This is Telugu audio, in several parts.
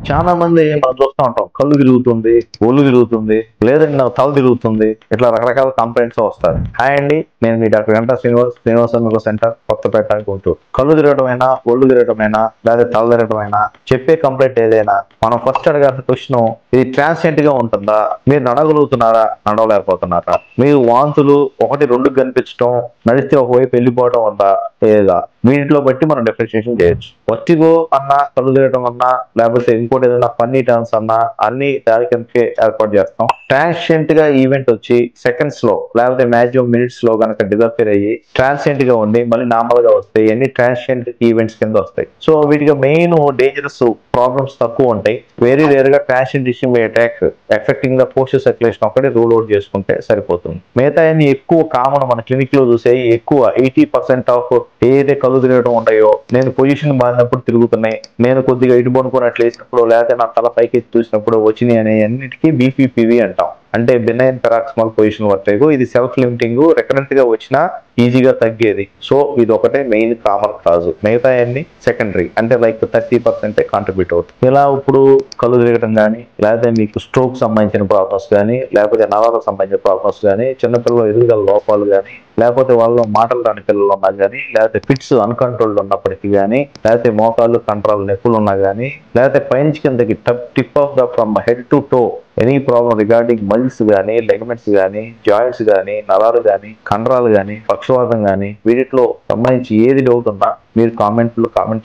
చాలా మంది మనం చూస్తూ ఉంటాం, కళ్ళు తిరుగుతుంది, ఒళ్ళు తిరుగుతుంది, లేదంటే నాకు తల తిరుగుతుంది, ఇట్లా రకరకాల కంప్లైంట్స్ వస్తారు. హాయ్ అండి, నేను మీ డాక్టర్ గంటా శ్రీనివాస సెంటర్, కొత్తపేట, గుంటూరు. కళ్ళు తిరగటమైనా, ఒళ్ళు తిరగటమైనా, లేదా తల తిరగటమైనా, చెప్పే కంప్లైంట్ ఏదైనా మనం ఫస్ట్ అడగాల్సిన క్వశ్చన్, ఇది ట్రాన్సియెంట్ గా ఉంటుందా? మీరు నడగలుగుతున్నారా, నడవలేకపోతున్నారా? మీరు వాంతులు ఒకటి రెండు కనిపించడం, నడిస్తే ఒకవైపు వెళ్ళిపోవడం ఉందా లేదా? వీటిలో బట్టి మనం డిఫరెన్షియేషన్ చేయొచ్చు. వర్టిగో అన్నా, కళ్ళు తిరగడం అన్నా, లేకపోతే ఇంకోటి ఏదైనా ఫన్నీ టర్న్స్ అన్నా, అన్ని దాని కిందకే ఏర్పాటు చేస్తాం. ట్రాన్సియెంట్ గా ఈవెంట్ వచ్చి సెకండ్స్ లో లేకపోతే మాక్సిమం మినిట్స్ లో కనుక డిజర్ఫేర్ అయ్యి ట్రాన్సియెంట్ గా ఉండి మళ్ళీ నార్మల్ గా వస్తాయి. అన్ని ట్రాన్సియెంట్ ఈవెంట్స్ కింద వస్తాయి. సో వీటికి మెయిన్ డేంజరస్ ప్రాబ్లమ్స్ తక్కువ ఉంటాయి. వెరీ రేర్ గా transient issue attack affecting the postal circulation ఒకటి రూల్ అవుట్ చేసుకుంటే సరిపోతుంది. మిగతా అన్ని ఎక్కువ కామన్ మన క్లినిక్ లో చూసే ఎక్కువ 80% ఆఫ్ ఏదైతే కళ్ళు తిరగడం ఉంటాయో, నేను పొజిషన్ మారినప్పుడు తిరుగుతున్నాయి, నేను కొద్దిగా ఇటు పనుకున్నట్లు వేసినప్పుడు, లేకపోతే నా తల పైకి చూసినప్పుడు వచ్చినాయి అనే అన్నిటికీ బీపీపీవి అంటాం. అంటే బినైన్ పెరాక్సిమల్ పొజిషన్ వర్టైగో. ఇది సెల్ఫ్ లిమిటింగ్, రికరెంట్ గా వచ్చినా ఈజీగా తగ్గేది. సో ఇది ఒకటే మెయిన్ కామన్ కాజ్. మిగతా అన్ని సెకండరీ, అంటే లైక్ 30% కాంట్రిబ్యూట్ అవుతుంది. ఇలా ఇప్పుడు కళ్ళు తిరగడం కానీ, లేకపోతే మీకు స్ట్రోక్ సంబంధించిన ప్రాబ్లమ్స్ కానీ, లేకపోతే నరాలకు సంబంధించిన ప్రాబ్లమ్స్ కానీ, చిన్నపిల్లలు ఎదుగుదల లోపాలు కానీ, లేకపోతే వాళ్ళు మాటలు రాని పిల్లలు ఉన్నా కానీ, లేకపోతే ఫిట్స్ అన్కంట్రోల్డ్ ఉన్నప్పటికీ కానీ, లేకపోతే మోకాళ్ళు కంట్రోల్ నొప్పులు ఉన్నా కానీ, లేకపోతే పైనుంచి కిందకి tip of the from head to toe any problem regarding muscles కానీ, లెగమెంట్స్ కానీ, జాయింట్స్ కానీ, నరాలు కానీ, కండరాలు కానీ, పక్షవాతం కానీ, వీటిలో సంబంధించి ఏది డౌట్ ఉన్నా మీరు కామెంట్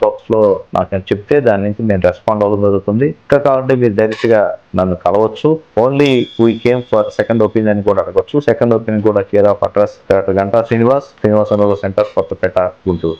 బాక్స్ లో నాకు చెప్తే దాని నుంచి నేను రెస్పాండ్ అవ్వడం జరుగుతుంది. ఇంకా కావాలంటే మీరు డైరెక్ట్ గా నన్ను కలవచ్చు. Only we came for second opinion కూడా అడగచ్చు. సెకండ్ ఒపీనియన్ కూడా care of address doctor Ganta Srinivasa centre, Kothapeta, Guntur.